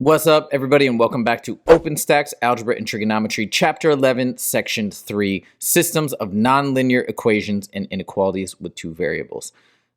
What's up, everybody, and welcome back to OpenStax Algebra and Trigonometry, Chapter 11, Section 3, Systems of Nonlinear Equations and Inequalities with Two Variables.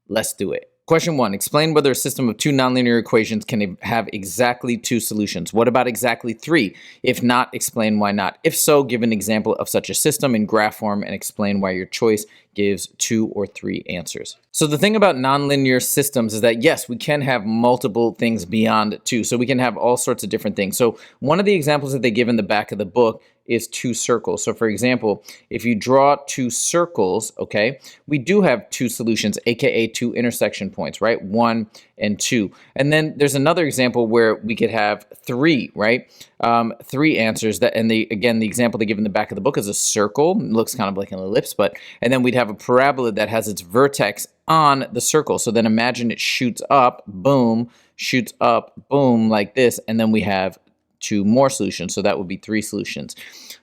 Let's do it. Question 1. Explain whether a system of two nonlinear equations can have exactly two solutions. What about exactly three? If not, explain why not. If so, give an example of such a system in graph form and explain why your choice gives 2 or 3 answers. So the thing about nonlinear systems is that, yes, we can have multiple things beyond 2. So we can have all sorts of different things. So one of the examples that they give in the back of the book is 2 circles. So for example, if you draw 2 circles, okay, we do have 2 solutions, aka 2 intersection points, right? 1 and 2. And then there's another example where we could have 3, right? 3 answers. And the example they give in the back of the book is a circle. It looks kind of like an ellipse, and then we'd have a parabola that has its vertex on the circle. So then imagine it shoots up, boom, like this, and then we have 2 more solutions. So that would be 3 solutions.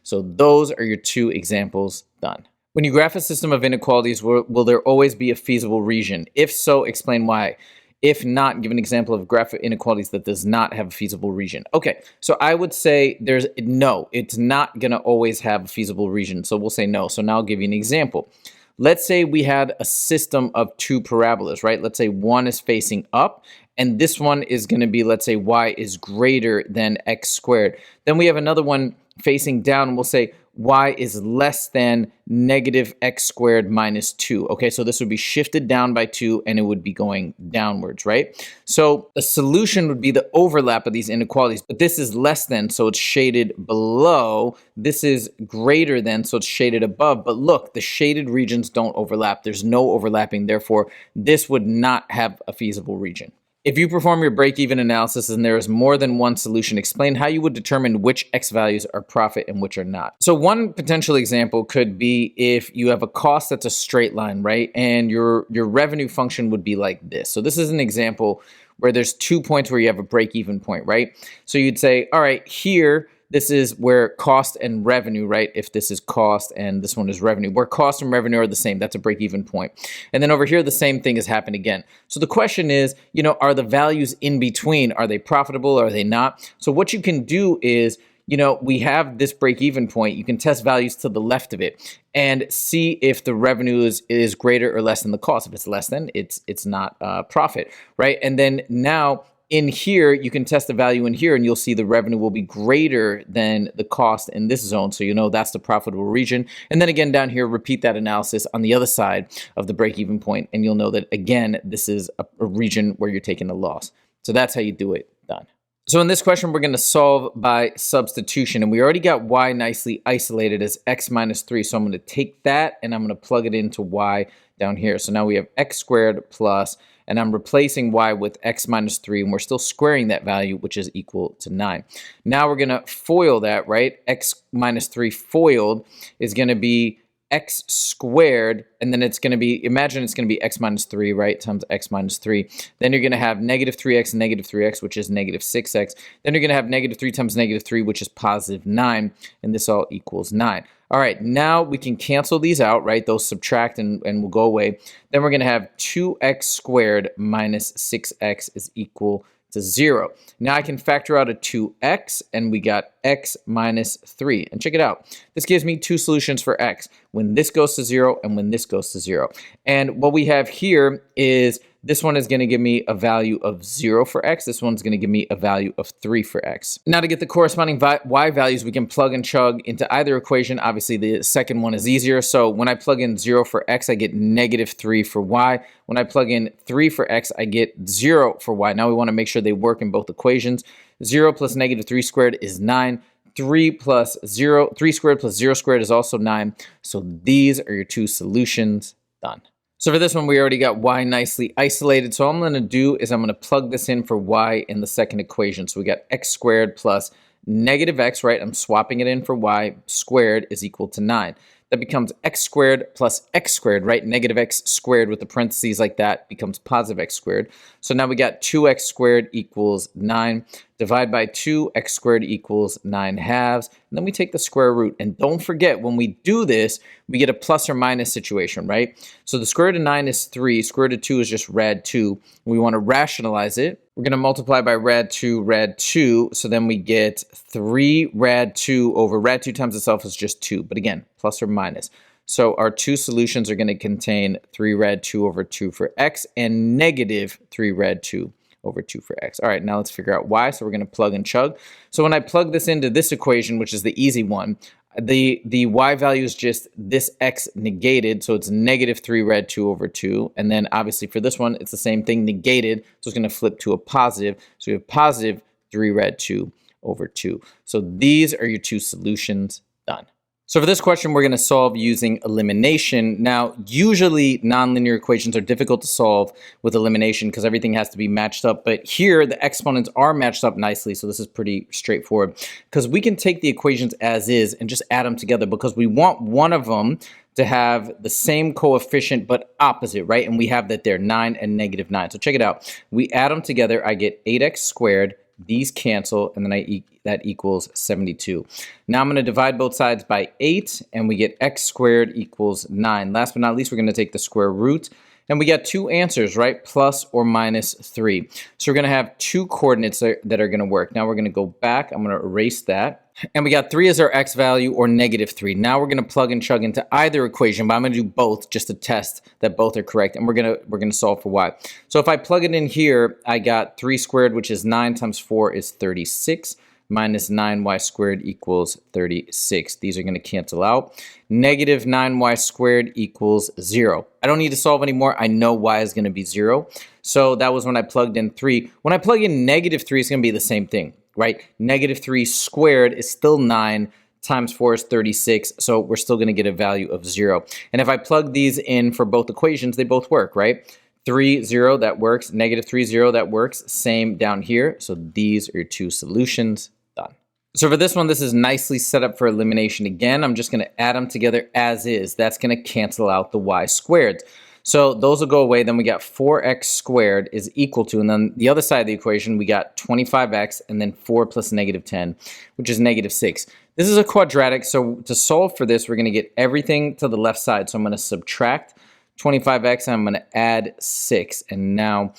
So those are your 2 examples done. When you graph a system of inequalities, will there always be a feasible region? If so, explain why. If not, give an example of a graph of inequalities that does not have a feasible region. Okay, so I would say no, it's not going to always have a feasible region. So we'll say no. So now I'll give you an example. Let's say we had a system of 2 parabolas, right? Let's say one is facing up, and this one is going to be, let's say, y is greater than x squared. Then we have another one facing down, and we'll say y is less than negative x squared minus 2. Okay, so this would be shifted down by 2, and it would be going downwards, right? So the solution would be the overlap of these inequalities, but this is less than, so it's shaded below. This is greater than, so it's shaded above. But look, the shaded regions don't overlap. There's no overlapping. Therefore, this would not have a feasible region. If you perform your break-even analysis and there is more than one solution, explain how you would determine which x values are profit and which are not. So one potential example could be if you have a cost that's a straight line, right? And your revenue function would be like this. So this is an example where there's 2 points where you have a break-even point, right? So you'd say, all right, here, this is where cost and revenue, right? If this is cost and this one is revenue, where cost and revenue are the same, that's a break-even point. And then over here, the same thing has happened again. So the question is, are the values in between, are they profitable? Are they not? So what you can do is, we have this break-even point. You can test values to the left of it and see if the revenue is greater or less than the cost. If it's less than, it's not profit, right? And then now, in here, you can test the value in here, and you'll see the revenue will be greater than the cost in this zone. So that's the profitable region. And then again, down here, repeat that analysis on the other side of the break-even point, and you'll know that, again, this is a region where you're taking a loss. So that's how you do it. Done. So in this question, we're going to solve by substitution, and we already got y nicely isolated as x minus 3. So I'm going to take that, and I'm going to plug it into y down here. So now we have x squared plus, and I'm replacing y with x minus 3, and we're still squaring that value, which is equal to 9. Now we're going to FOIL that, right? X minus 3 FOILed is going to be x squared, and then it's going to be, imagine it's going to be x minus 3, right, times x minus 3. Then you're going to have negative 3x and negative 3x, which is negative 6x. Then you're going to have negative 3 times negative 3, which is positive 9, and this all equals 9. All right, now we can cancel these out, right? Those subtract and will go away. Then we're going to have 2x squared minus 6x is equal to 0. Now I can factor out a 2x, and we got x minus 3. And check it out. This gives me 2 solutions for x, when this goes to 0 and when this goes to 0. And what we have here is this one is going to give me a value of 0 for x. This one's going to give me a value of 3 for x. Now to get the corresponding y values, we can plug and chug into either equation. Obviously, the second one is easier. So when I plug in 0 for x, I get negative 3 for y. When I plug in 3 for x, I get 0 for y. Now we want to make sure they work in both equations. 0 plus negative 3 squared is 9. 3 squared plus 0 squared is also 9. So these are your 2 solutions. Done. So for this one, we already got y nicely isolated. So all I'm going to do is I'm going to plug this in for y in the second equation. So we got x squared plus negative x, right? I'm swapping it in for y squared is equal to 9. That becomes x squared plus x squared, right? Negative x squared with the parentheses like that becomes positive x squared. So now we got 2x squared equals 9. divide by 2, x squared equals 9 halves, and then we take the square root. And don't forget, when we do this, we get a plus or minus situation, right? So the square root of 9 is 3, square root of 2 is just rad 2. We want to rationalize it. We're going to multiply by rad 2, so then we get 3 rad 2 over rad 2 times itself is just 2, but again, plus or minus. So our two solutions are going to contain 3 rad 2 over 2 for x and negative 3 rad 2 over 2 for x. All right, now let's figure out y. So we're going to plug and chug. So when I plug this into this equation, which is the easy one, the y value is just this x negated, so it's negative 3 rad 2 over 2. And then obviously for this one, it's the same thing, negated, so it's going to flip to a positive. So we have positive 3 rad 2 over 2. So these are your two solutions. Done. So for this question, we're going to solve using elimination. Now, usually nonlinear equations are difficult to solve with elimination because everything has to be matched up. But here, the exponents are matched up nicely, so this is pretty straightforward. Because we can take the equations as is and just add them together because we want one of them to have the same coefficient but opposite, right? And we have that there, 9 and negative 9. So check it out. We add them together. I get 8x squared. These cancel, and then that equals 72. Now I'm going to divide both sides by 8, and we get x squared equals 9. Last but not least, we're going to take the square root, and we got two answers, right? Plus or minus 3. So we're going to have two coordinates that are going to work. Now we're going to go back. I'm going to erase that. And we got 3 as our x value, or negative 3. Now we're going to plug and chug into either equation, but I'm going to do both just to test that both are correct. And we're going to solve for y. So if I plug it in here, I got 3 squared, which is 9 times 4 is 36, minus 9y squared equals 36. These are going to cancel out. Negative 9y squared equals 0. I don't need to solve anymore. I know y is going to be 0. So that was when I plugged in 3. When I plug in negative 3, it's going to be the same thing, right? Negative 3 squared is still 9 times 4 is 36. So we're still going to get a value of 0. And if I plug these in for both equations, they both work, right? 3, 0, that works. Negative 3, 0, that works. Same down here. So these are your two solutions. Done. So for this one, this is nicely set up for elimination again. I'm just going to add them together as is. That's going to cancel out the y squared. So those will go away. Then we got 4x squared is equal to, and then the other side of the equation, we got 25x and then 4 plus negative 10, which is negative 6. This is a quadratic, so to solve for this, we're going to get everything to the left side. So I'm going to subtract 25x and I'm going to add 6. And now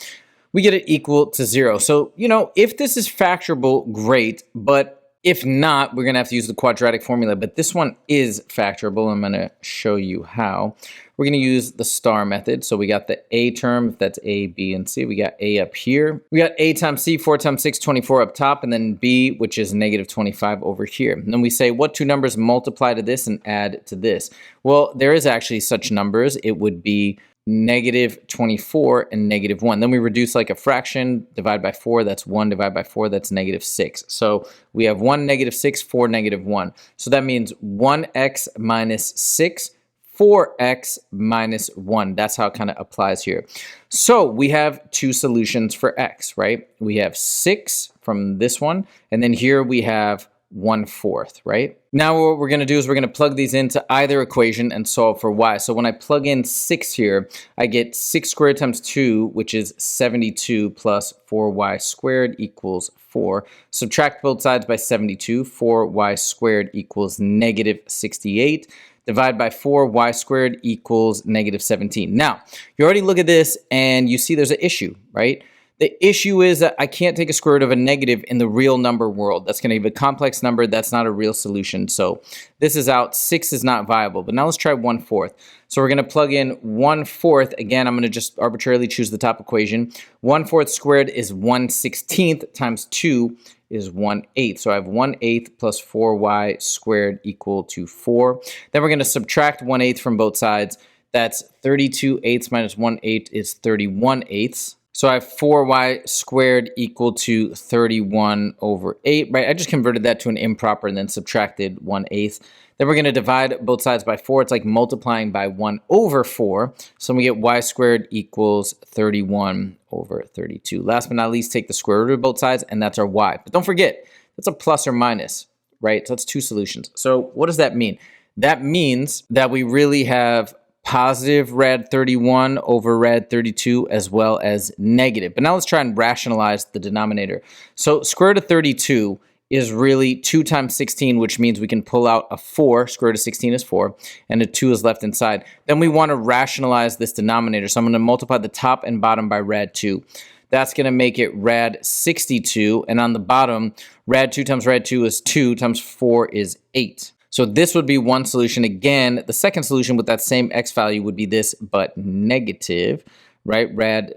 we get it equal to 0. So, you know, if this is factorable, great. But if not, we're going to have to use the quadratic formula. But this one is factorable. I'm going to show you how. We're going to use the star method. So we got the a term, that's a, b, and c. We got a up here. We got a times c, 4 times 6, 24 up top. And then b, which is negative 25 over here. And then we say, what two numbers multiply to this and add to this? Well, there is actually such numbers. It would be negative 24 and negative 1. Then we reduce like a fraction, divide by 4, that's 1, divide by 4, that's negative 6. So we have 1, negative 6, 4, negative 1. So that means 1x minus 6, 4x minus 1. That's how it kind of applies here. So we have two solutions for x, right? We have 6 from this one, and then here we have 1/4, right? Now what we're going to do is we're going to plug these into either equation and solve for y. So when I plug in 6 here, I get 6 squared times 2, which is 72, plus 4y squared equals 4. Subtract both sides by 72, 4y squared equals negative 68. Divide by 4, y squared equals negative 17. Now, you already look at this and you see there's an issue, right? The issue is that I can't take a square root of a negative in the real number world. That's going to give a complex number. That's not a real solution. So this is out. 6 is not viable. But now let's try 1/4. So we're going to plug in 1/4. Again, I'm going to just arbitrarily choose the top equation. 1/4 squared is 1/16 times 2 is 1/8. So I have 1/8 plus 4y squared equal to 4. Then we're going to subtract 1/8 from both sides. That's 32/8 minus 1/8 is 31/8. So I have 4y squared equal to 31 over 8, right? I just converted that to an improper and then subtracted 1/8. Then we're going to divide both sides by 4. It's like multiplying by 1 over 4. So we get y squared equals 31 over 32. Last but not least, take the square root of both sides, and that's our y. But don't forget, that's a plus or minus, right? So that's two solutions. So what does that mean? That means that we really have positive rad 31 over rad 32 as well as negative. But now let's try and rationalize the denominator. So square root of 32 is really 2 times 16, which means we can pull out a 4. Square root of 16 is 4, and a 2 is left inside. Then we want to rationalize this denominator. So I'm going to multiply the top and bottom by rad 2. That's going to make it rad 62. And on the bottom, rad 2 times rad 2 is 2 times 4 is 8. So this would be one solution. Again, the second solution with that same x value would be this, but negative, right?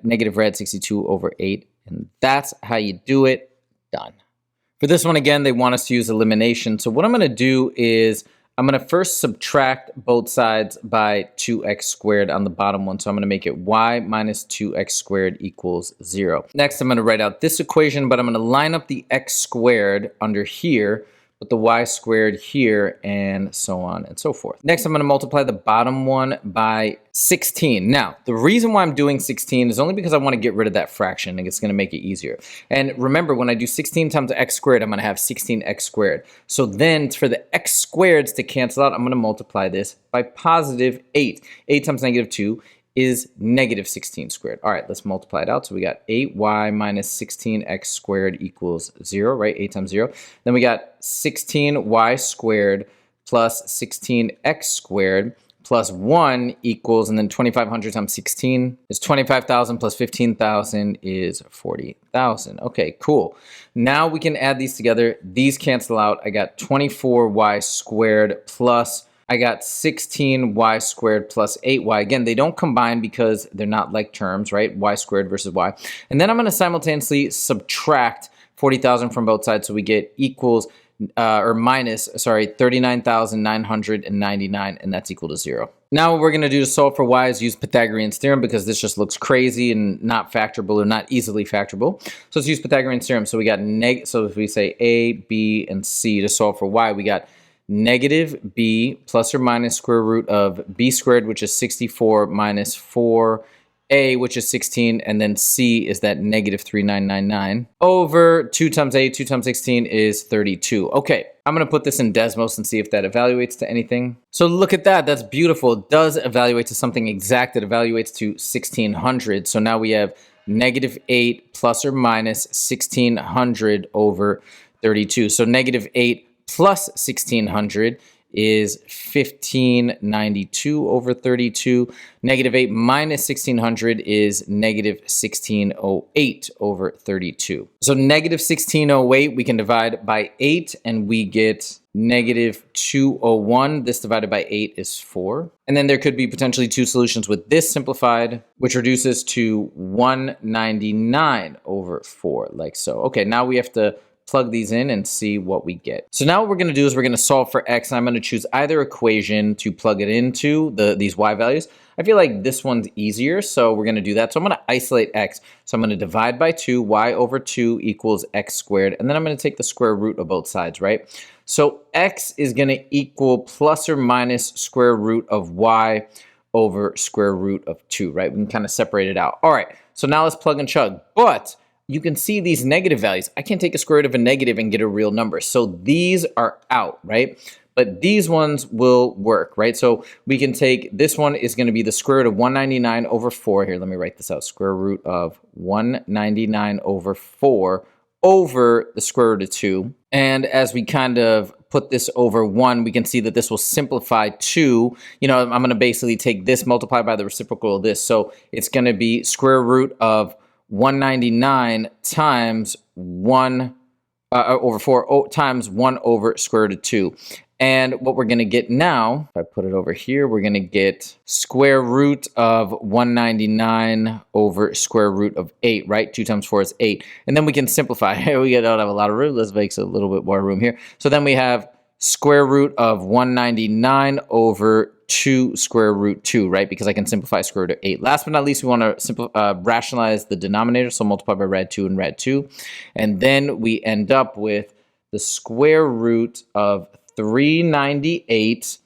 Negative rad 62 over 8. And that's how you do it. Done. For this one, again, they want us to use elimination. So what I'm going to do is I'm going to first subtract both sides by 2x squared on the bottom one. So I'm going to make it y minus 2x squared equals 0. Next, I'm going to write out this equation, but I'm going to line up the x squared under here with the y squared here, and so on and so forth. Next, I'm going to multiply the bottom one by 16. Now, the reason why I'm doing 16 is only because I want to get rid of that fraction, and it's going to make it easier. And remember, when I do 16 times x squared, I'm going to have 16x squared. So then, for the x squareds to cancel out, I'm going to multiply this by positive 8. 8 times negative 2 is negative 16 squared. All right, let's multiply it out. So we got 8y minus 16x squared equals 0, right? 8 times 0. Then we got 16y squared plus 16x squared plus 1 equals, and then 2,500 times 16 is 25,000 plus 15,000 is 40,000. Okay, cool. Now we can add these together. These cancel out. I got 24y squared plus I got 16y squared plus 8y. Again, they don't combine because they're not like terms, right? Y squared versus y. And then I'm going to simultaneously subtract 40,000 from both sides, so we get equals, or minus, sorry, 39,999, and that's equal to 0. Now what we're going to do to solve for y is use Pythagorean's theorem, because this just looks crazy and not factorable or not easily factorable. So let's use Pythagorean's theorem. So we got so if we say a, b, and c to solve for y, we got negative b plus or minus square root of b squared, which is 64, minus 4a, which is 16, and then c is that negative 3999, over 2 times a, 2 times 16 is 32. Okay, I'm going to put this in Desmos and see if that evaluates to anything. So look at that. That's beautiful. It does evaluate to something exact. It evaluates to 1600. So now we have negative 8 plus or minus 1600 over 32. So negative 8 plus 1600 is 1592 over 32. Negative 8 minus 1600 is negative 1608 over 32. So negative 1608 we can divide by 8 and we get negative 201. This divided by 8 is 4. And then there could be potentially two solutions with this simplified, which reduces to 199 over 4, like so. Okay, now we have to plug these in and see what we get. So now what we're going to do is we're going to solve for x, and I'm going to choose either equation to plug it into these y values. I feel like this one's easier, so we're going to do that. So I'm going to isolate x. So I'm going to divide by 2, y over 2 equals x squared, and then I'm going to take the square root of both sides, right? So x is going to equal plus or minus square root of y over square root of 2, right? We can kind of separate it out. All right, so now let's plug and chug. But you can see these negative values. I can't take a square root of a negative and get a real number. So these are out, right? But these ones will work, right? So we can take, this one is going to be the square root of 199 over 4. Here, let me write this out. Square root of 199 over 4 over the square root of 2. And as we kind of put this over 1, we can see that this will simplify to, I'm going to basically take this, multiply by the reciprocal of this. So it's going to be square root of 199 times 1 over 4 times 1 over square root of 2. And what we're going to get now, if I put it over here, we're going to get square root of 199 over square root of 8, right? 2 times 4 is 8. And then we can simplify. We don't have a lot of room. Let's make a little bit more room here. So then we have square root of 199 over 2 square root 2, right? Because I can simplify square root of 8. Last but not least, we want to rationalize the denominator. So multiply by rad 2 and rad 2. And then we end up with the square root of 398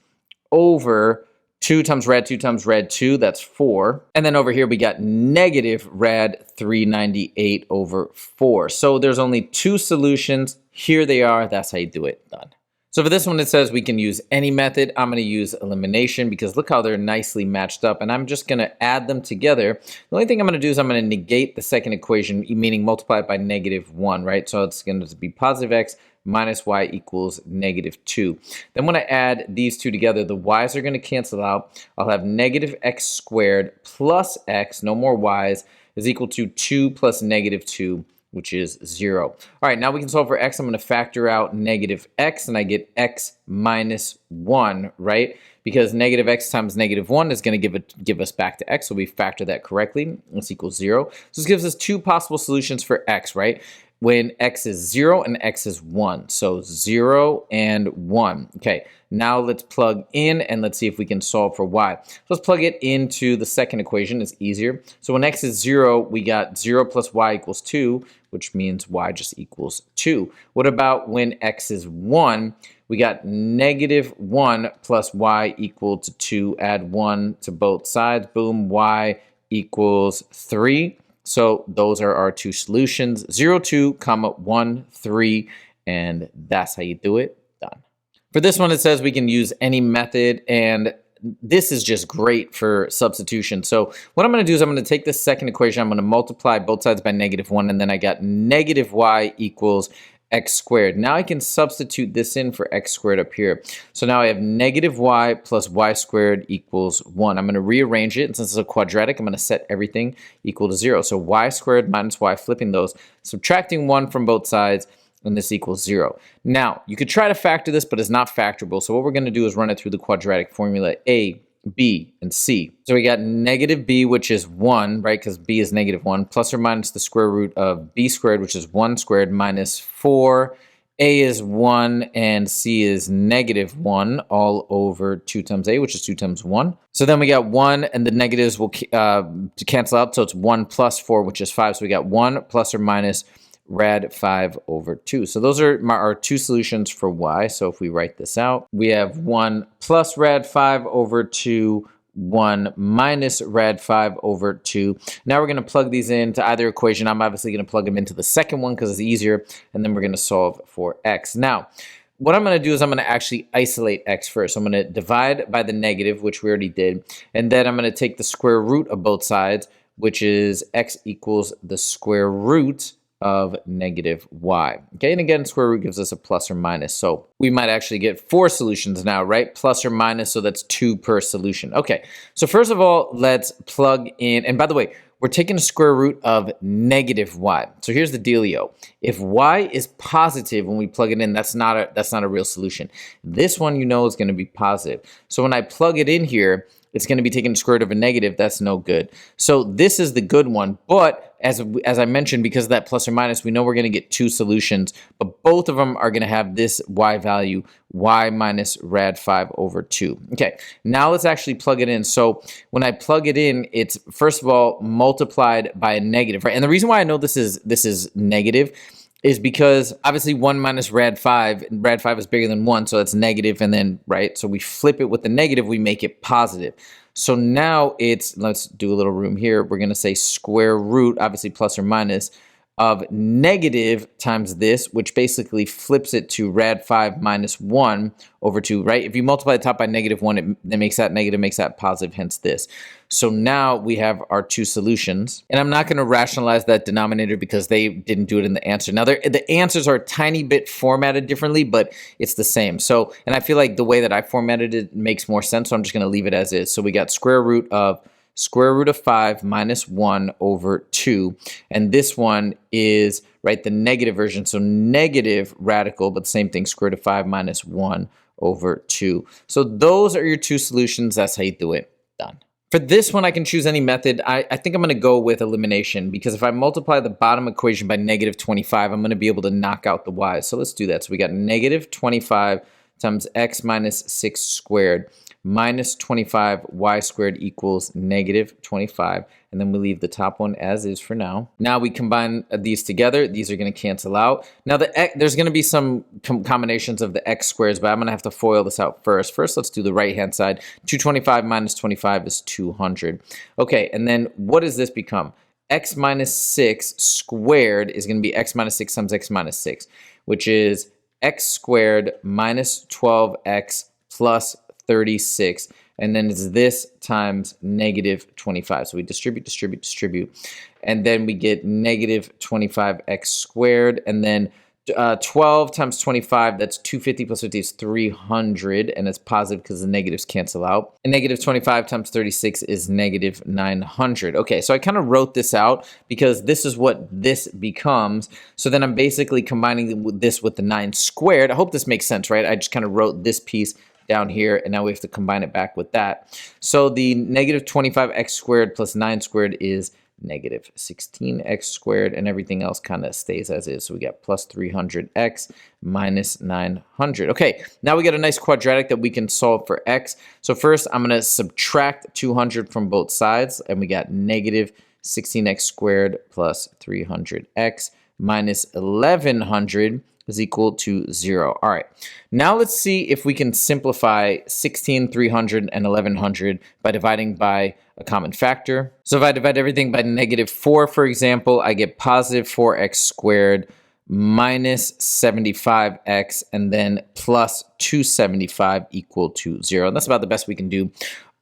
over 2 times rad 2 times rad 2, that's 4. And then over here we got negative rad 398 over 4. So there's only two solutions. Here they are. That's how you do it. Done. So for this one, it says we can use any method. I'm going to use elimination because look how they're nicely matched up. And I'm just going to add them together. The only thing I'm going to do is I'm going to negate the second equation, meaning multiply it by -1, right? So it's going to be positive x minus y equals -2. Then when I add these two together, the y's are going to cancel out. I'll have negative x squared plus x, no more y's, is equal to 2 plus -2, which is 0. All right, now we can solve for x. I'm going to factor out negative x, and I get x minus 1, right? Because negative x times -1 is going to give us back to x, so we factor that correctly. This equals 0. So this gives us two possible solutions for x, right? When x is 0 and x is 1. So 0 and 1. Okay, now let's plug in and let's see if we can solve for y. So let's plug it into the second equation. It's easier. So when x is 0, we got 0 plus y equals 2, which means y just equals 2. What about when x is 1? We got -1 plus y equal to 2. Add 1 to both sides. Boom, y equals 3. So those are our two solutions, 0, 2, 1, 3, and that's how you do it. Done. For this one, it says we can use any method, and this is just great for substitution. So what I'm going to do is I'm going to take this second equation, I'm going to multiply both sides by -1, and then I got negative y equals x squared. Now I can substitute this in for x squared up here. So now I have negative y plus y squared equals 1. I'm going to rearrange it, and since it's a quadratic, I'm going to set everything equal to 0. So y squared minus y, flipping those, subtracting 1 from both sides, and this equals 0. Now, you could try to factor this, but it's not factorable. So what we're going to do is run it through the quadratic formula a, b, and c. So we got negative b, which is 1, right, because b is -1, plus or minus the square root of b squared, which is 1 squared, minus 4. A is 1, and c is -1, all over 2 times a, which is 2 times 1. So then we got 1, and the negatives will cancel out, so it's 1 plus 4, which is 5. So we got 1 plus or minus rad 5 over 2. So those are our two solutions for y. So if we write this out, we have 1 plus rad 5 over 2, 1 minus rad 5 over 2. Now we're going to plug these into either equation. I'm obviously going to plug them into the second one because it's easier, and then we're going to solve for x. Now, what I'm going to do is I'm going to actually isolate x first. So I'm going to divide by the negative, which we already did, and then I'm going to take the square root of both sides, which is x equals the square root of negative y. Okay, and again, square root gives us a plus or minus. So we might actually get 4 solutions now, right? Plus or minus, so that's 2 per solution. Okay, so first of all, let's plug in, and by the way, we're taking the square root of negative y. So here's the dealio. If y is positive when we plug it in, that's not a real solution. This one, you know, is going to be positive. So when I plug it in here, it's going to be taking the square root of a negative. That's no good. So this is the good one. But as I mentioned, because of that plus or minus, we know we're going to get 2 solutions. But both of them are going to have this y value, y minus rad 5 over 2. Okay, now let's actually plug it in. So when I plug it in, it's first of all multiplied by a negative, right? And the reason why I know this is negative is because obviously 1 minus rad 5 is bigger than 1, so that's negative, and then, right, so we flip it with the negative, we make it positive. So now it's, let's do a little room here, we're going to say square root, obviously plus or minus, of negative times this, which basically flips it to rad 5 minus 1 over 2, right? If you multiply the top by -1, it makes that negative, makes that positive, hence this. So now we have our 2 solutions, and I'm not going to rationalize that denominator because they didn't do it in the answer. Now, the answers are a tiny bit formatted differently, but it's the same. So, and I feel like the way that I formatted it makes more sense, so I'm just going to leave it as is. So we got square root of 5 minus 1 over 2, and this one is, right, the negative version, so negative radical, but same thing, square root of 5 minus 1 over 2. So those are your 2 solutions. That's how you do it. Done. For this one, I can choose any method. I think I'm going to go with elimination, because if I multiply the bottom equation by -25, I'm going to be able to knock out the y. So let's do that. So we got -25 times x minus 6 squared minus 25 y squared equals -25, and then we leave the top one as is for now. Now we combine these together. These are going to cancel out. Now there's going to be some combinations of the x squares, but I'm going to have to FOIL this out first. First, let's do the right-hand side. 225 minus 25 is 200. Okay, and then what does this become? X minus 6 squared is going to be x minus 6 times x minus 6, which is x squared minus 12x plus 36. And then it's this times negative 25. So we distribute. And then we get negative 25x squared. And then 12 times 25, that's 250 plus 50 is 300, and it's positive because the negatives cancel out. And negative 25 times 36 is negative 900. Okay, so I kind of wrote this out because this is what this becomes. So then I'm basically combining this with the 9 squared. I hope this makes sense, right? I just kind of wrote this piece down here, and now we have to combine it back with that. So the negative 25x squared plus 9 squared is negative 16x squared, and everything else kind of stays as is. So we got plus 300x minus 900. Okay, now we got a nice quadratic that we can solve for x. So first, I'm going to subtract 200 from both sides, and we got negative 16x squared plus 300x minus 1100 is equal to 0. All right, now let's see if we can simplify 16, 300, and 1100 by dividing by a common factor. So if I divide everything by negative 4, for example, I get positive 4x squared minus 75x and then plus 275 equal to 0. And that's about the best we can do.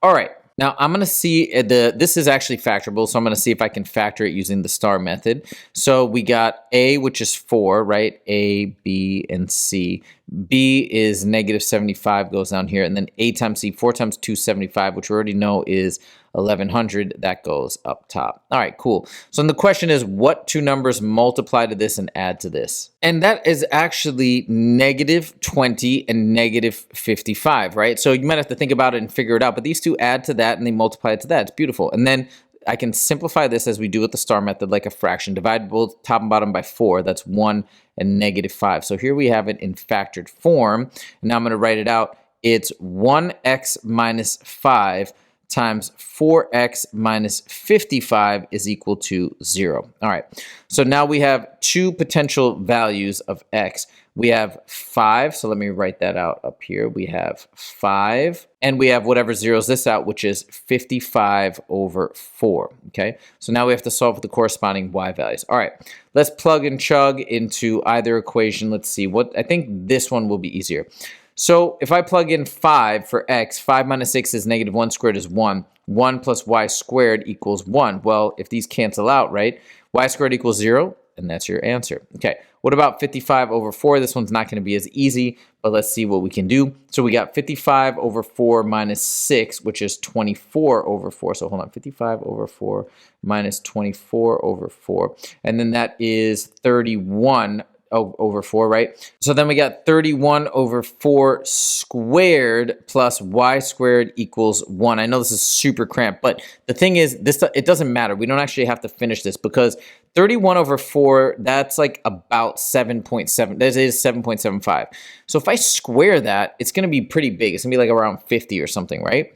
All right. Now, I'm going to see, this is actually factorable, so I'm going to see if I can factor it using the star method. So we got A, which is 4, right? A, B, and C. B is negative 75, goes down here, and then A times C, 4 times 275, which we already know is 1100, that goes up top. All right, cool. So then the question is, what two numbers multiply to this and add to this? And that is actually negative 20 and negative 55, right? So you might have to think about it and figure it out, but these two add to that and they multiply to that. It's beautiful. And then I can simplify this as we do with the star method like a fraction. Divide both top and bottom by 4. That's 1 and negative 5. So here we have it in factored form. And now I'm going to write it out. It's 1x minus 5 times 4x minus 55 is equal to 0. All right, so now we have two potential values of x. We have 5, so let me write that out up here. We have 5, and we have whatever zeroes this out, which is 55 over 4, okay? So now we have to solve for the corresponding y values. All right, let's plug and chug into either equation. Let's see, I think this one will be easier. So if I plug in 5 for x, 5 minus 6 is negative 1 squared is 1. 1 plus y squared equals 1. Well, if these cancel out, right, y squared equals 0, and that's your answer. Okay, what about 55 over 4? This one's not going to be as easy, but let's see what we can do. So we got 55 over 4 minus 6, which is 24 over 4. So hold on, 55 over 4 minus 24 over 4. And then that is 31 over 4, right? So then we got 31 over 4 squared plus y squared equals 1. I know this is super cramped, but the thing is, it doesn't matter. We don't actually have to finish this because 31 over 4, that's like about 7.7. That is 7.75. So if I square that, it's going to be pretty big. It's going to be like around 50 or something, right?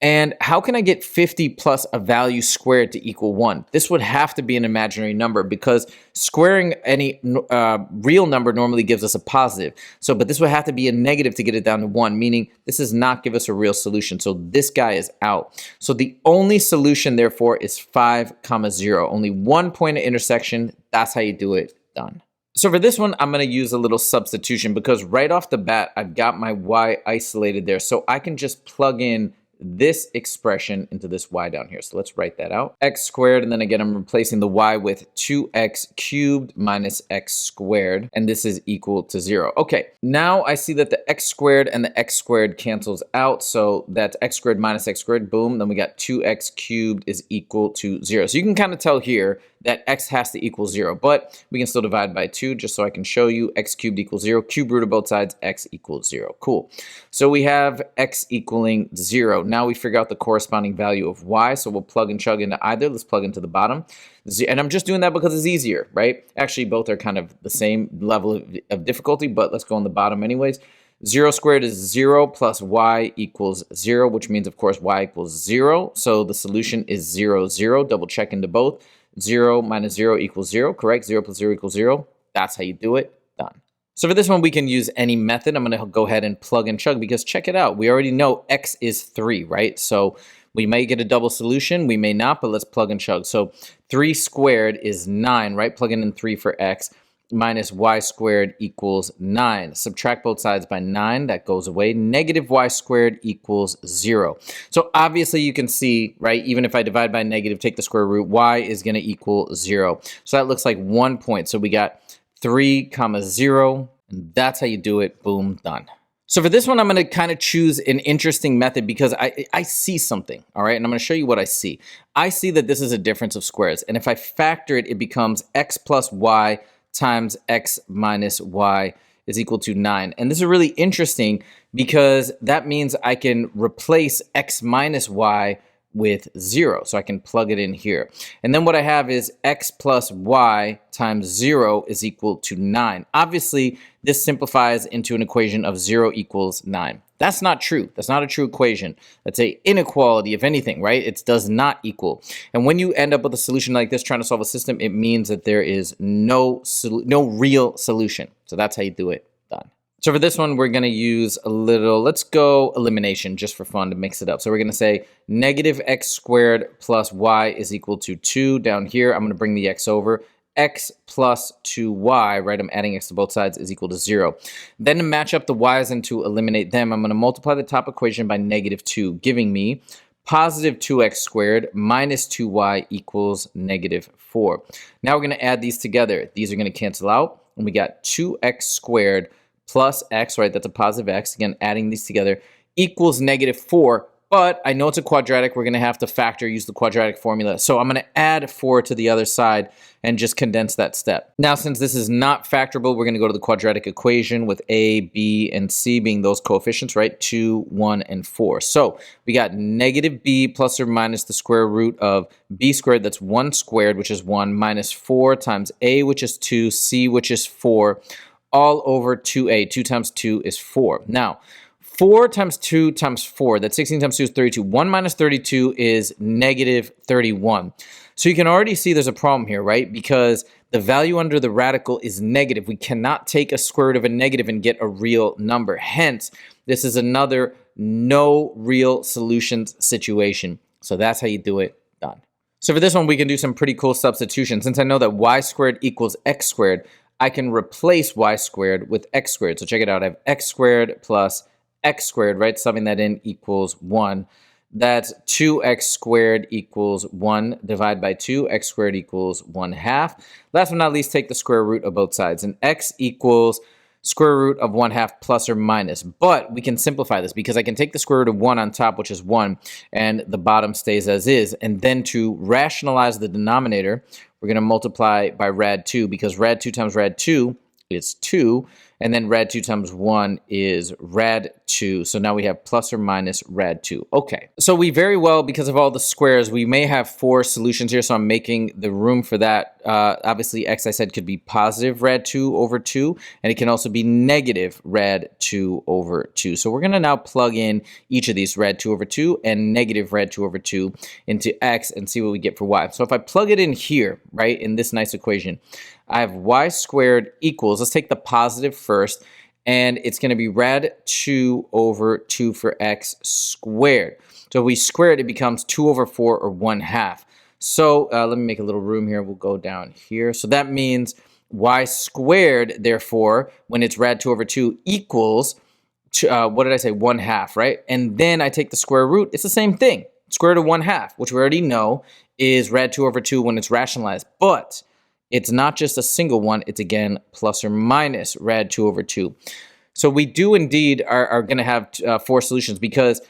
And how can I get 50 plus a value squared to equal 1? This would have to be an imaginary number because squaring any real number normally gives us a positive. So, but this would have to be a negative to get it down to 1, meaning this does not give us a real solution. So this guy is out. So the only solution, therefore, is 5, 0. Only one point of intersection. That's how you do it. Done. So for this one, I'm going to use a little substitution because right off the bat, I've got my y isolated there. So I can just plug in this expression into this y down here. So let's write that out. X squared, and then again, I'm replacing the y with 2x cubed minus x squared, and this is equal to 0. Okay, now I see that the x squared and the x squared cancels out, so that's x squared minus x squared, boom, then we got 2x cubed is equal to 0. So you can kind of tell here that x has to equal 0, but we can still divide by 2 just so I can show you x cubed equals 0, cube root of both sides, x equals 0. Cool. So we have x equaling 0. Now we figure out the corresponding value of y, so we'll plug and chug into either. Let's plug into the bottom. And I'm just doing that because it's easier, right? Actually, both are kind of the same level of difficulty, but let's go on the bottom anyways. 0 squared is 0 plus y equals 0, which means, of course, y equals 0. So the solution is 0, 0. Double check into both. 0 minus 0 equals 0, correct? 0 plus 0 equals 0. That's how you do it. Done. So for this one, we can use any method. I'm going to go ahead and plug and chug because check it out. We already know x is 3, right? So we may get a double solution. We may not, but let's plug and chug. So 3 squared is 9, right? Plugging in 3 for x. minus y squared equals 9. Subtract both sides by 9, that goes away. Negative y squared equals 0. So obviously you can see, right, even if I divide by negative, take the square root, y is going to equal 0. So that looks like 1 point. So we got 3 comma 0, and that's how you do it. Boom, done. So for this one, I'm going to kind of choose an interesting method because I see something, all right? And I'm going to show you what I see. I see that this is a difference of squares. And if I factor it, it becomes x plus y times x minus y is equal to 9. And this is really interesting because that means I can replace x minus y with 0. So I can plug it in here. And then what I have is x plus y times 0 is equal to 9. Obviously, this simplifies into an equation of 0 equals 9. That's not true. That's not a true equation. That's an inequality, if anything, right? It does not equal. And when you end up with a solution like this, trying to solve a system, it means that there is no real solution. So that's how you do it. Done. So for this one, we're going to use a little, let's go elimination just for fun to mix it up. So we're going to say negative x squared plus y is equal to 2. Down here, I'm going to bring the x over. X plus 2y, right? I'm adding x to both sides is equal to 0. Then to match up the y's and to eliminate them, I'm going to multiply the top equation by negative 2, giving me positive 2x squared minus 2y equals negative 4. Now we're going to add these together. These are going to cancel out, and we got 2x squared plus x, right? That's a positive x. Again, adding these together equals negative 4. But I know it's a quadratic. We're going to have to factor, use the quadratic formula. So I'm going to add 4 to the other side and just condense that step. Now, since this is not factorable, we're going to go to the quadratic equation with a, b, and c being those coefficients, right? 2, 1, and 4. So we got negative b plus or minus the square root of b squared, that's 1 squared, which is 1, minus 4 times a, which is 2, c, which is 4, all over 2a. 2 times 2 is 4. Now, 4 times 2 times 4, that's 16 times 2 is 32. 1 minus 32 is negative 31. So you can already see there's a problem here, right? Because the value under the radical is negative. We cannot take a square root of a negative and get a real number. Hence, this is another no real solutions situation. So that's how you do it. Done. So for this one, we can do some pretty cool substitution. Since I know that y squared equals x squared, I can replace y squared with x squared. So check it out. I have x squared plus x squared, right? Summing that in equals 1. That's 2x squared equals 1. Divide by 2, x squared equals 1/2. Last but not least, take the square root of both sides. And x equals square root of 1/2 plus or minus. But we can simplify this because I can take the square root of 1 on top, which is 1, and the bottom stays as is. And then to rationalize the denominator, we're going to multiply by rad 2 because rad 2 times rad 2 is 2. And then rad 2 times 1 is rad 2. So now we have plus or minus rad 2. Okay. So we very well, because of all the squares, we may have 4 solutions here. So I'm making the room for that. Obviously, x, I said, could be positive rad 2 over 2. And it can also be negative rad 2 over 2. So we're going to now plug in each of these, rad 2 over 2 and negative rad 2 over 2, into x and see what we get for y. So if I plug it in here, right, in this nice equation, I have y squared equals, let's take the positive first, and it's going to be rad 2 over 2 for x squared. So if we square it, it becomes 2 over 4 or 1/2. So let me make a little room here. We'll go down here. So that means y squared, therefore, when it's rad 2 over 2 equals, what did I say, 1/2, right? And then I take the square root. It's the same thing. Square root of 1/2, which we already know is rad 2 over 2 when it's rationalized. But it's not just a single one. It's, again, plus or minus rad 2 over 2. So we do indeed are going to have 4 solutions because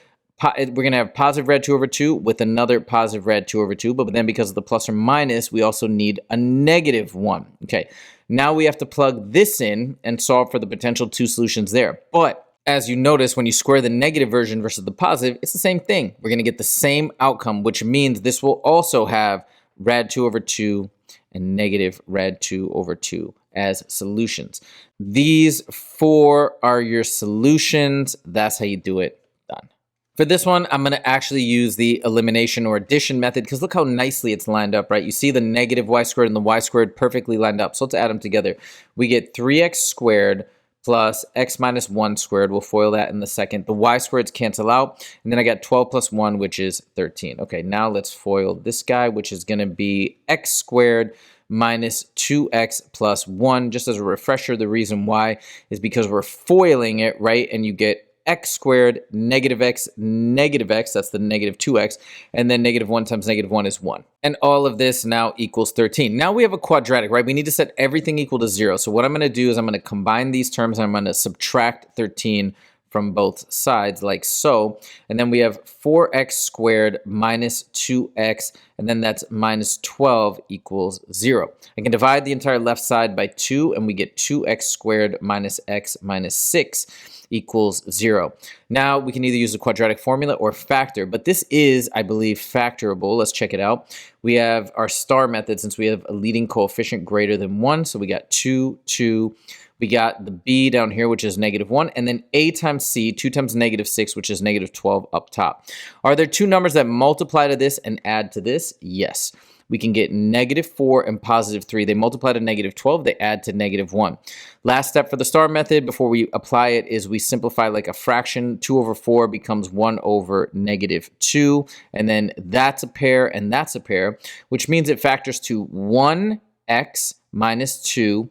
we're going to have positive rad 2 over 2 with another positive rad 2 over 2. But then because of the plus or minus, we also need a negative 1. Okay, now we have to plug this in and solve for the potential 2 solutions there. But as you notice, when you square the negative version versus the positive, it's the same thing. We're going to get the same outcome, which means this will also have rad 2 over 2 and negative rad 2 over 2 as solutions. These 4 are your solutions. That's how you do it. Done. For this one, I'm going to actually use the elimination or addition method because look how nicely it's lined up, right? You see the negative y squared and the y squared perfectly lined up. So let's add them together. We get 3x squared plus x minus 1 squared. We'll FOIL that in the second. The y squareds cancel out. And then I got 12 plus 1, which is 13. Okay, now let's FOIL this guy, which is going to be x squared minus 2x plus 1. Just as a refresher, the reason why is because we're foiling it, right? And you get x squared, negative x, that's the negative 2x, and then negative 1 times negative 1 is 1. And all of this now equals 13. Now we have a quadratic, right? We need to set everything equal to 0. So what I'm going to do is I'm going to combine these terms, and I'm going to subtract 13 from both sides, like so. And then we have 4x squared minus 2x, and then that's minus 12 equals 0. I can divide the entire left side by 2, and we get 2x squared minus x minus 6 equals 0. Now we can either use the quadratic formula or factor, but this is, I believe, factorable. Let's check it out. We have our star method since we have a leading coefficient greater than 1. So we got 2, 2. We got the b down here, which is negative 1, and then a times c, 2 times negative 6, which is negative 12 up top. Are there two numbers that multiply to this and add to this? Yes. We can get negative 4 and positive 3. They multiply to negative 12. They add to negative 1. Last step for the star method before we apply it is we simplify like a fraction. 2 over 4 becomes 1 over negative 2. And then that's a pair and that's a pair, which means it factors to 1x minus 2.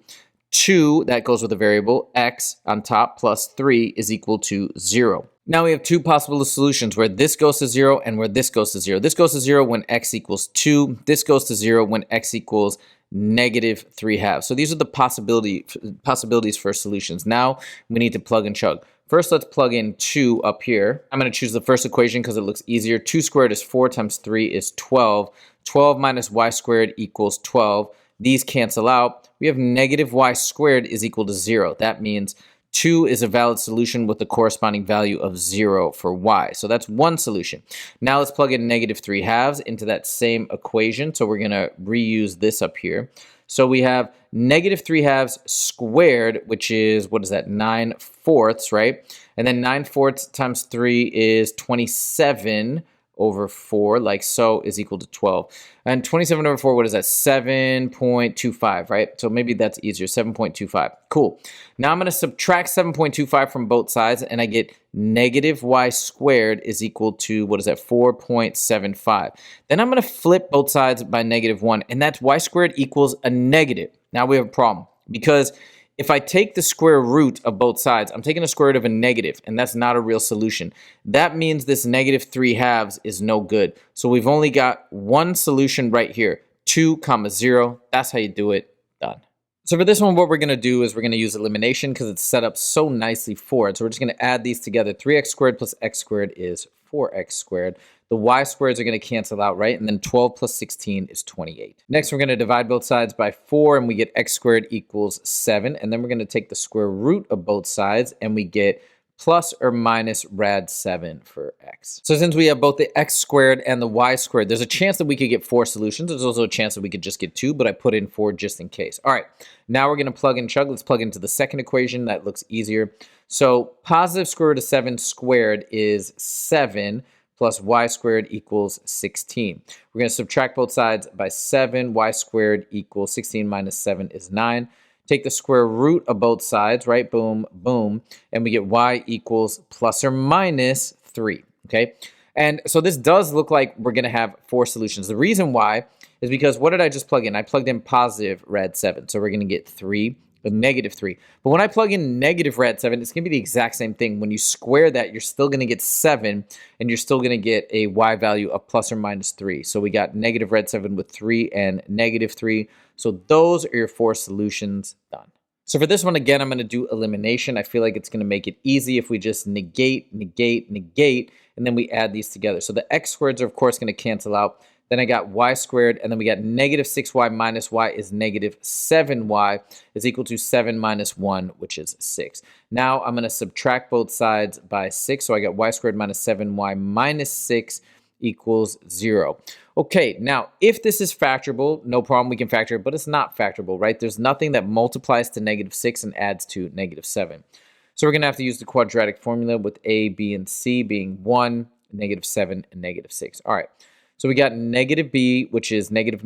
2, that goes with a variable, x on top plus 3 is equal to 0. Now we have two possible solutions where this goes to 0 and where this goes to 0. This goes to 0 when x equals 2. This goes to 0 when x equals negative 3/2. So these are the possibilities for solutions. Now we need to plug and chug. First, let's plug in 2 up here. I'm going to choose the first equation because it looks easier. 2 squared is 4 times 3 is 12. 12 minus y squared equals 12. These cancel out. We have negative y squared is equal to 0. That means 2 is a valid solution with the corresponding value of 0 for y. So that's one solution. Now let's plug in negative 3/2 into that same equation. So we're going to reuse this up here. So we have negative 3/2 squared, which is, what is that, 9/4, right? And then 9/4 times 3 is 27 over 4, like so, is equal to 12. And 27 over 4, what is that? 7.25, right? So maybe that's easier, 7.25. Cool. Now I'm going to subtract 7.25 from both sides, and I get negative y squared is equal to, what is that, 4.75. Then I'm going to flip both sides by negative 1, and that's y squared equals a negative. Now we have a problem, because if I take the square root of both sides, I'm taking the square root of a negative, and that's not a real solution. That means this negative 3/2 is no good. So we've only got one solution right here, 2, 0. That's how you do it. Done. So for this one, what we're going to do is we're going to use elimination because it's set up so nicely for it. So we're just going to add these together. 3x squared plus x squared is 4x squared. The y squareds are going to cancel out, right? And then 12 plus 16 is 28. Next, we're going to divide both sides by 4, and we get x squared equals 7. And then we're going to take the square root of both sides, and we get plus or minus rad 7 for x. So since we have both the x squared and the y squared, there's a chance that we could get 4 solutions. There's also a chance that we could just get 2, but I put in 4 just in case. All right, now we're going to plug and chug. Let's plug into the second equation. That looks easier. So positive square root of 7 squared is 7. Plus y squared equals 16. We're going to subtract both sides by 7. Y squared equals 16 minus 7 is 9. Take the square root of both sides, right? Boom, boom. And we get y equals plus or minus 3, okay? And so this does look like we're going to have 4 solutions. The reason why is because what did I just plug in? I plugged in positive rad 7. So we're going to get 3. Negative 3. But when I plug in negative rad 7, it's going to be the exact same thing. When you square that, you're still going to get 7, and you're still going to get a y value of plus or minus 3. So we got negative rad 7 with 3 and negative 3. So those are your 4 solutions done. So for this one, again, I'm going to do elimination. I feel like it's going to make it easy if we just negate, negate, negate, and then we add these together. So the x squareds are, of course, going to cancel out. Then I got y squared, and then we got negative 6y minus y is negative 7y is equal to 7 minus 1, which is 6. Now I'm going to subtract both sides by 6. So I got y squared minus 7y minus 6 equals 0. Okay, now if this is factorable, no problem, we can factor it, but it's not factorable, right? There's nothing that multiplies to negative 6 and adds to negative 7. So we're going to have to use the quadratic formula with a, b, and c being 1, negative 7, and negative 6. All right. So we got negative b, which is negative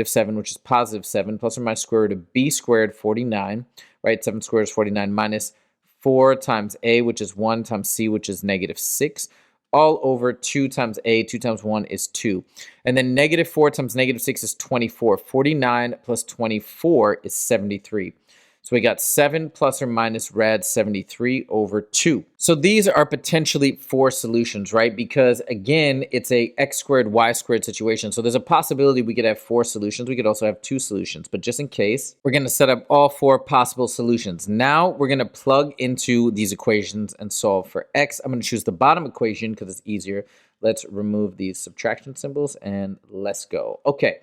7, which is positive 7, plus or minus square root of b squared, 49, right? 7 squared is 49, minus 4 times a, which is 1, times c, which is negative 6, all over 2 times a, 2 times 1 is 2. And then negative 4 times negative 6 is 24. 49 plus 24 is 73. So we got 7 plus or minus rad 73 over 2. So these are potentially 4 solutions, right? Because again, it's a x squared, y squared situation. So there's a possibility we could have 4 solutions. We could also have 2 solutions. But just in case, we're going to set up all 4 possible solutions. Now we're going to plug into these equations and solve for x. I'm going to choose the bottom equation because it's easier. Let's remove these subtraction symbols and let's go. Okay,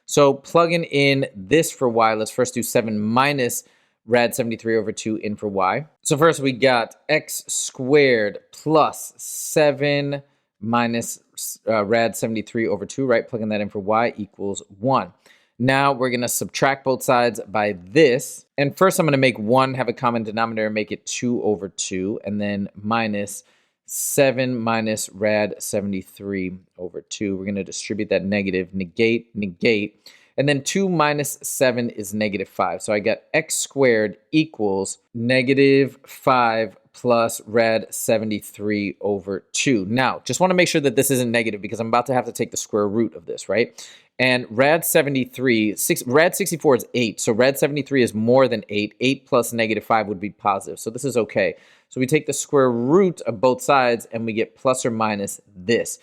so plugging in this for y, let's first do 7 minus rad 73 over 2 in for y. So first we got x squared plus 7 minus rad 73 over 2, right? Plugging that in for y equals 1. Now we're going to subtract both sides by this. And first I'm going to make 1 have a common denominator and make it 2 over 2. And then minus 7 minus rad 73 over 2. We're going to distribute that negative, negate, negate. And then 2 minus 7 is negative 5. So I got x squared equals negative 5 plus rad 73 over 2. Now, just want to make sure that this isn't negative because I'm about to have to take the square root of this, right? And rad 73, rad 64 is 8. So rad 73 is more than 8. 8 plus negative 5 would be positive. So this is okay. So we take the square root of both sides and we get plus or minus this.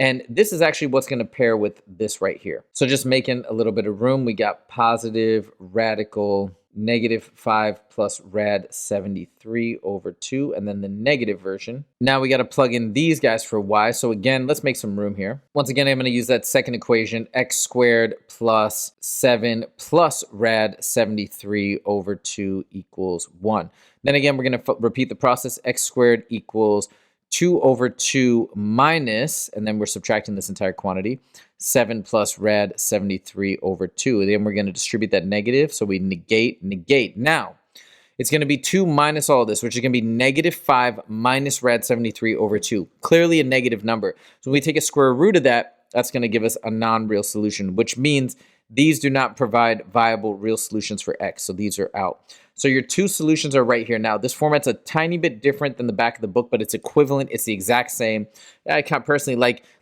And this is actually what's going to pair with this right here. So just making a little bit of room, we got positive radical negative 5 plus rad 73 over 2, and then the negative version. Now we got to plug in these guys for y. So again, let's make some room here. Once again, I'm going to use that second equation, x squared plus 7 plus rad 73 over 2 equals 1. Then again, we're going to repeat the process. X squared equals 2 over 2 minus, and then we're subtracting this entire quantity, 7 plus rad 73 over 2. Then we're going to distribute that negative, so we negate, negate. Now, it's going to be 2 minus all of this, which is going to be negative 5 minus rad 73 over 2. Clearly a negative number. So when we take a square root of that, that's going to give us a non-real solution, which means these do not provide viable real solutions for x, so these are out. So your 2 solutions are right here. Now, this format's a tiny bit different than the back of the book, but it's equivalent. It's the exact same. I personally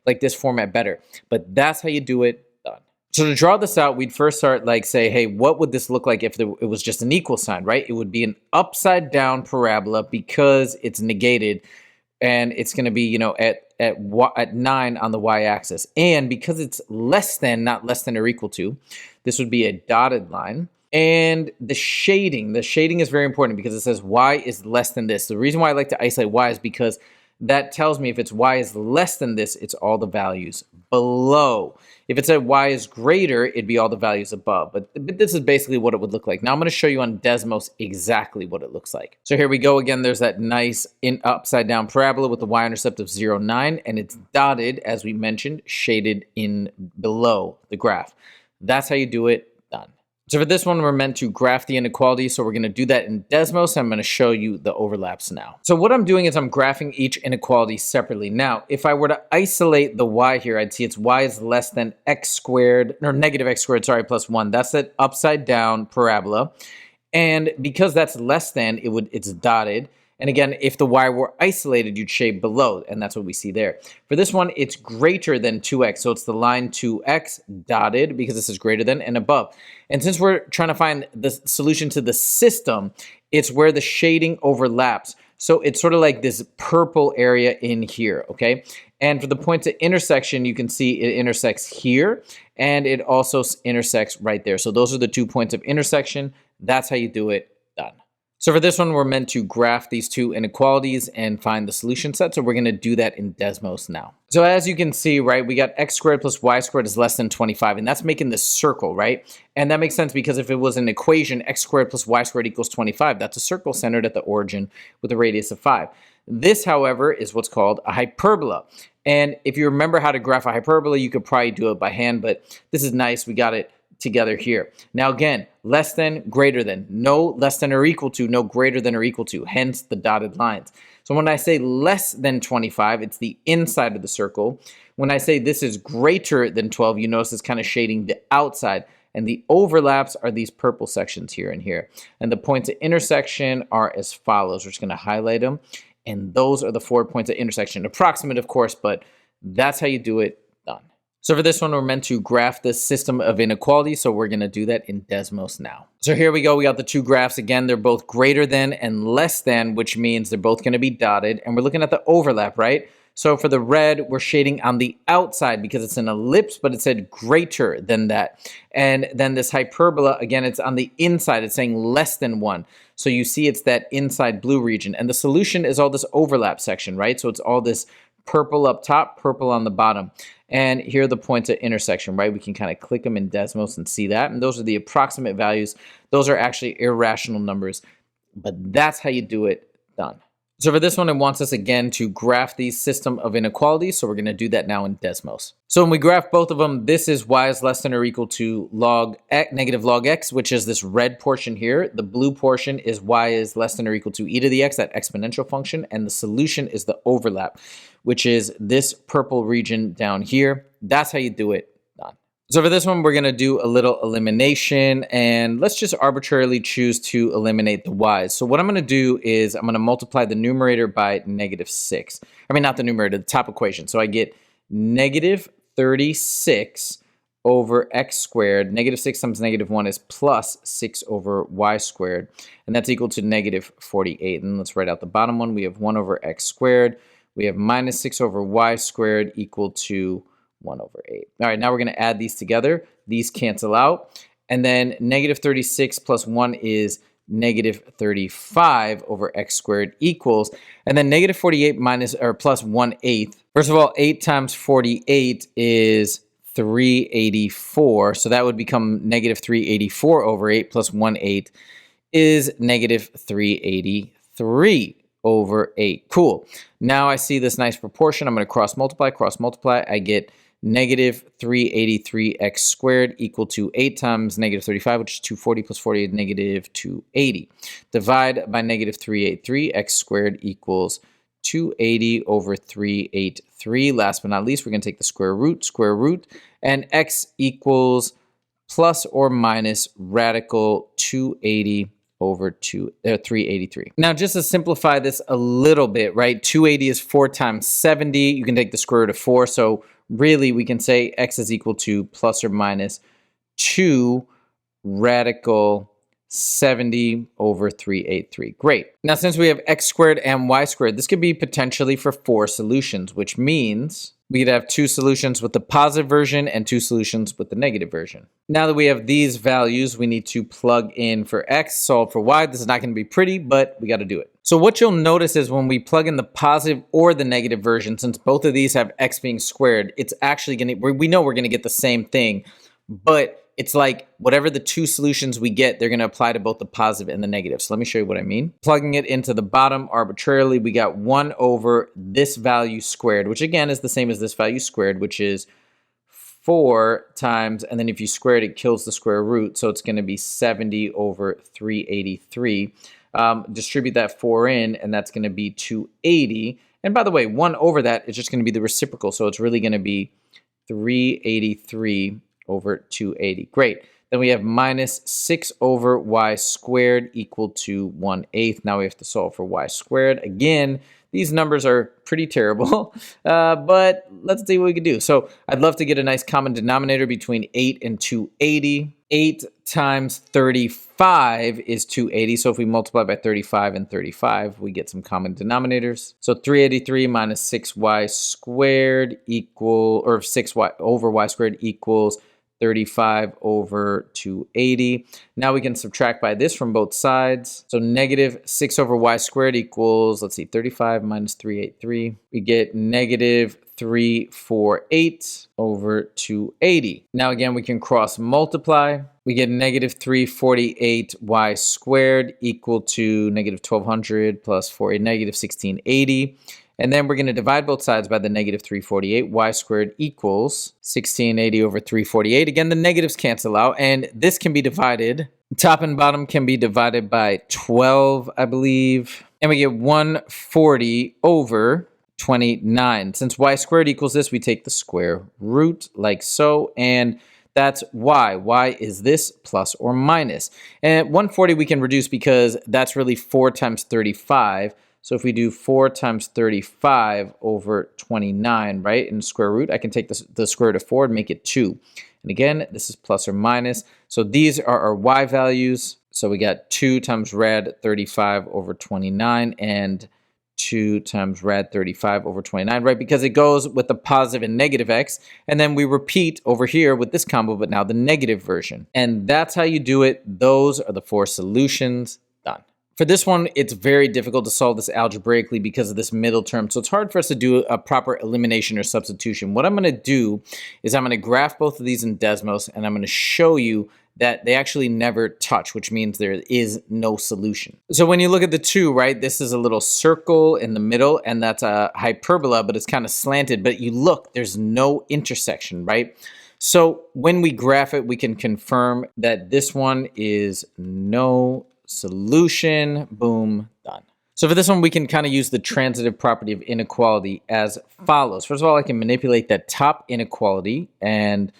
like this format better, but that's how you do it. Done. So to draw this out, we'd first start say, hey, what would this look like if it was just an equal sign, right? It would be an upside down parabola because it's negated, and it's going to be, at 9 on the y-axis. And because it's less than, not less than or equal to, this would be a dotted line. And the shading is very important because it says y is less than this. The reason why I like to isolate y is because that tells me if it's y is less than this, it's all the values below. If it said y is greater, it'd be all the values above. But this is basically what it would look like. Now I'm going to show you on Desmos exactly what it looks like. So here we go again. There's that nice upside down parabola with the y-intercept of 0, 9. And it's dotted, as we mentioned, shaded in below the graph. That's how you do it. Done. So for this one, we're meant to graph the inequality. So we're going to do that in Desmos. I'm going to show you the overlaps now. So what I'm doing is I'm graphing each inequality separately. Now, if I were to isolate the y here, I'd see it's y is less than x squared, or negative x squared, sorry, plus 1. That's that upside down parabola. And because that's less than, it's dotted. And again, if the y were isolated, you'd shade below, and that's what we see there. For this one, it's greater than 2x, so it's the line 2x dotted, because this is greater than and above. And since we're trying to find the solution to the system, it's where the shading overlaps. So it's sort of like this purple area in here, okay? And for the points of intersection, you can see it intersects here, and it also intersects right there. So those are the 2 points of intersection. That's how you do it. Done. So for this one, we're meant to graph these 2 inequalities and find the solution set. So we're going to do that in Desmos now. So as you can see, right, we got x squared plus y squared is less than 25. And that's making this circle, right? And that makes sense because if it was an equation, x squared plus y squared equals 25, that's a circle centered at the origin with a radius of 5. This, however, is what's called a hyperbola. And if you remember how to graph a hyperbola, you could probably do it by hand, but this is nice. We got it together here. Now again, less than, greater than, no less than or equal to, no greater than or equal to, hence the dotted lines. So when I say less than 25, it's the inside of the circle. When I say this is greater than 12, you notice it's kind of shading the outside, and the overlaps are these purple sections here and here. And the points of intersection are as follows. We're just going to highlight them. And those are the 4 points of intersection. Approximate, of course, but that's how you do it. Done. So for this one, we're meant to graph the system of inequalities. So we're going to do that in Desmos now. So here we go. We got the two graphs. Again, they're both greater than and less than, which means they're both going to be dotted. And we're looking at the overlap, right? So for the red, we're shading on the outside because it's an ellipse, but it said greater than that. And then this hyperbola, again, it's on the inside. It's saying less than 1. So you see it's that inside blue region. And the solution is all this overlap section, right? So it's all this purple up top, purple on the bottom. And here are the points of intersection, right? We can kind of click them in Desmos and see that. And those are the approximate values. Those are actually irrational numbers, but that's how you do it. Done. So for this one, it wants us again to graph the system of inequalities. So we're going to do that now in Desmos. So when we graph both of them, this is y is less than or equal to negative log x, which is this red portion here. The blue portion is y is less than or equal to e to the x, that exponential function. And the solution is the overlap, which is this purple region down here. That's how you do it. Done. So for this one, we're going to do a little elimination, and let's just arbitrarily choose to eliminate the y's. So what I'm going to do is I'm going to multiply the numerator by -6. I mean, not the numerator, the top equation. So I get negative 36 over x squared. -6 times -1 is plus 6 over y squared, and that's equal to negative 48. And let's write out the bottom one. We have 1 over x squared. We have minus 6 over y squared equal to 1 over 8. All right, now we're going to add these together. These cancel out. And then negative 36 plus 1 is negative 35 over x squared equals. And then negative 48 minus or plus 1/8. First of all, 8 times 48 is 384. So that would become negative 384 over 8 plus 1/8 is negative 383 over 8. Cool. Now I see this nice proportion. I'm going to cross multiply. I get negative 383x squared equal to 8 times negative 35, which is 240 plus 40 is negative 280. Divide by negative 383, x squared equals 280 over 383. Last but not least, we're going to take the square root, and x equals plus or minus radical 280 over 383. Now, just to simplify this a little bit, right? 280 is 4 times 70. You can take the square root of 4. So really, we can say x is equal to plus or minus 2 radical 70 over 383. Great. Now, since we have x squared and y squared, this could be potentially for 4 solutions, which means we could have 2 solutions with the positive version and 2 solutions with the negative version. Now that we have these values, we need to plug in for x, solve for y. This is not going to be pretty, but we got to do it. So what you'll notice is when we plug in the positive or the negative version, since both of these have x being squared, it's actually going to, we know we're going to get the same thing, but it's like whatever the 2 solutions we get, they're going to apply to both the positive and the negative. So let me show you what I mean. Plugging it into the bottom arbitrarily, we got 1 over this value squared, which again is the same as this value squared, which is 4 times, and then if you square it, it kills the square root. So it's going to be 70 over 383. Distribute that 4 in, and that's going to be 280. And by the way, 1 over that is just going to be the reciprocal. So it's really going to be 383 over 280. Great. Then we have minus 6 over y squared equal to 1/8. Now we have to solve for y squared. Again, these numbers are pretty terrible, but let's see what we can do. So I'd love to get a nice common denominator between 8 and 280. 8 times 35 is 280. So if we multiply by 35 and 35, we get some common denominators. So 383 minus 6y squared equal, or 6y over y squared equals 35 over 280. Now we can subtract by this from both sides. So negative 6 over y squared equals, let's see, 35 minus 383. We get negative 348 over 280. Now again, we can cross multiply. We get negative 348 y squared equal to negative 1200 plus 4, negative 1680. And then we're going to divide both sides by the negative 348. Y squared equals 1680 over 348. Again, the negatives cancel out, and this can be divided. Top and bottom can be divided by 12, I believe. And we get 140 over 29. Since y squared equals this, we take the square root like so, and that's y. Y is this plus or minus. And 140 we can reduce because that's really 4 times 35. So if we do 4 times 35 over 29, right, in square root, I can take the square root of 4 and make it 2. And again, this is plus or minus. So these are our y values. So we got 2 times rad 35 over 29 and 2 times rad 35 over 29, right? Because it goes with the positive and negative x. And then we repeat over here with this combo, but now the negative version. And that's how you do it. Those are the 4 solutions. Done. For this one, it's very difficult to solve this algebraically because of this middle term. So it's hard for us to do a proper elimination or substitution. What I'm going to do is I'm going to graph both of these in Desmos, and I'm going to show you that they actually never touch, which means there is no solution. So when you look at the 2, right, this is a little circle in the middle, and that's a hyperbola, but it's kind of slanted. But you look, there's no intersection, right? So when we graph it, we can confirm that this one is no solution. Boom, done. So for this one, we can kind of use the transitive property of inequality as follows. First of all, I can manipulate that top inequality and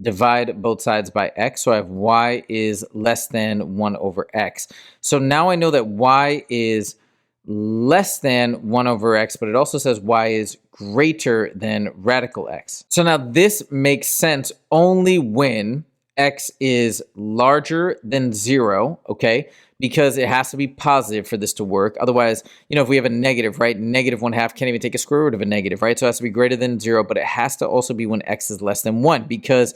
divide both sides by x. So I have y is less than 1 over x. So now I know that y is less than 1 over x, but it also says y is greater than radical x. So now this makes sense only when x is larger than 0, okay? Because it has to be positive for this to work. Otherwise, you know, if we have a negative, right? Negative 1/2 can't even take a square root of a negative, right? So it has to be greater than 0, but it has to also be when x is less than 1. Because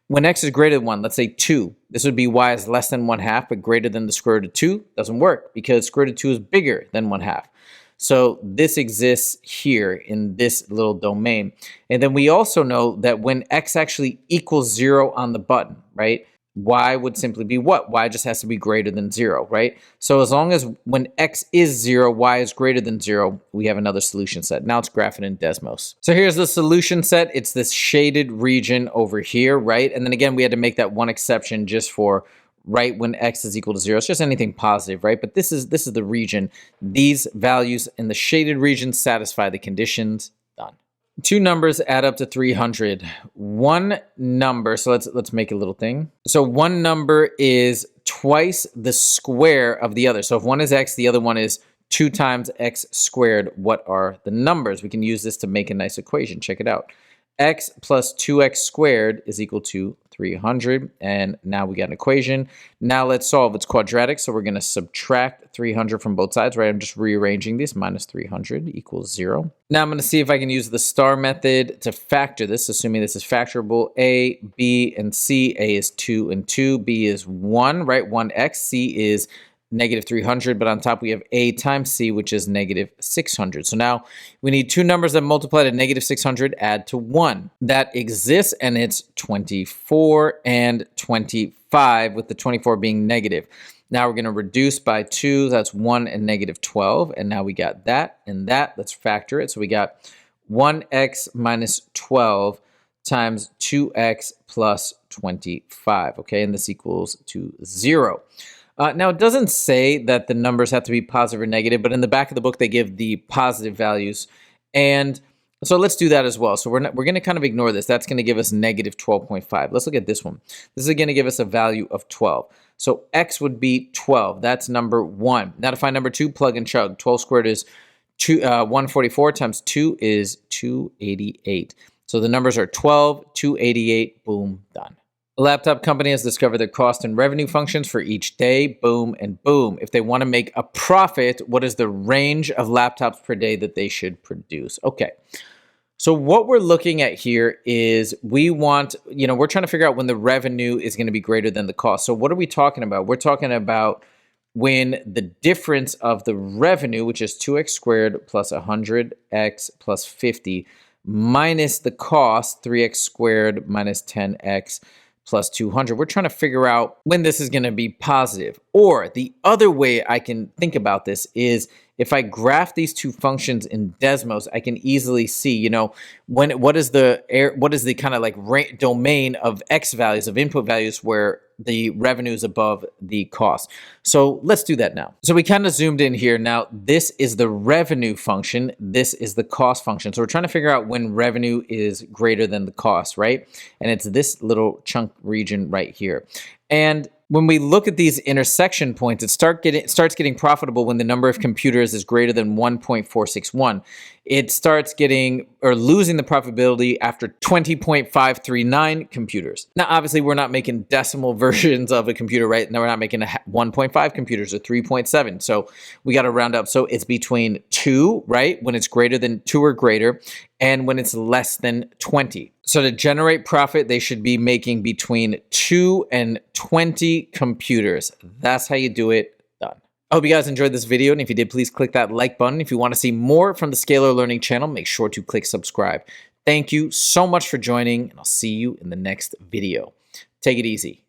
when x is greater than 1, let's say 2, this would be y is less than 1/2, but greater than the square root of 2. Doesn't work because square root of 2 is bigger than 1/2. So this exists here in this little domain. And then we also know that when x actually equals 0 on the button, right? Y would simply be what? Y just has to be greater than 0, right? So as long as when x is 0, y is greater than 0, we have another solution set. Now let's graph it in Desmos. So here's the solution set. It's this shaded region over here, right? And then again, we had to make that one exception just for right when x is equal to 0. It's just anything positive, right? But this is the region. These values in the shaded region satisfy the conditions. Done. 2 numbers add up to 300. One number, so let's make a little thing. So one number is twice the square of the other. So if one is x, the other one is 2 times x squared. What are the numbers? We can use this to make a nice equation. Check it out. X plus 2x squared is equal to 300. And now we got an equation. Now let's solve. It's quadratic, so we're going to subtract 300 from both sides, right? I'm just rearranging this. Minus 300 equals 0. Now I'm going to see if I can use the star method to factor this, assuming this is factorable. A, B, and C. A is 2 and 2. B is 1, right? 1x. C is negative 300, but on top we have a times c, which is negative 600. So now we need 2 numbers that multiply to negative 600, add to 1. That exists, and it's 24 and 25, with the 24 being negative. Now we're going to reduce by 2. That's 1 and negative 12. And now we got that and that. Let's factor it. So we got 1x minus 12 times 2x plus 25. Okay, and this equals to 0. Now, it doesn't say that the numbers have to be positive or negative, but in the back of the book, they give the positive values. And so let's do that as well. So we're going to kind of ignore this. That's going to give us negative 12.5. Let's look at this one. This is going to give us a value of 12. So x would be 12. That's number 1. Now to find number 2, plug and chug. 12 squared is 144 times 2 is 288. So the numbers are 12, 288, boom, done. A laptop company has discovered their cost and revenue functions for each day, boom, and boom. If they want to make a profit, what is the range of laptops per day that they should produce? Okay, so what we're looking at here is we're trying to figure out when the revenue is going to be greater than the cost. So what are we talking about? We're talking about when the difference of the revenue, which is 2x squared plus 100x plus 50, minus the cost, 3x squared minus 10x plus 200. We're trying to figure out when this is going to be positive. Or the other way I can think about this is if I graph these 2 functions in Desmos, I can easily see, what is the kind of like domain of x values, of input values, where the revenue is above the cost. So let's do that now. So we kind of zoomed in here. Now this is the revenue function. This is the cost function. So we're trying to figure out when revenue is greater than the cost, right? And it's this little chunk region right here. And When we look at these intersection points, it starts getting profitable when the number of computers is greater than 1.461. It starts getting or losing the profitability after 20.539 computers. Now, obviously, we're not making decimal versions of a computer, right? Now, we're not making 1.5 computers or 3.7. So we got to round up. So it's between 2, right? When it's greater than 2 or greater, and when it's less than 20. So to generate profit, they should be making between 2 and 20 computers. That's how you do it. Done. I hope you guys enjoyed this video, and if you did, please click that like button. If you want to see more from the Scalar Learning channel, make sure to click subscribe. Thank you so much for joining, and I'll see you in the next video. Take it easy.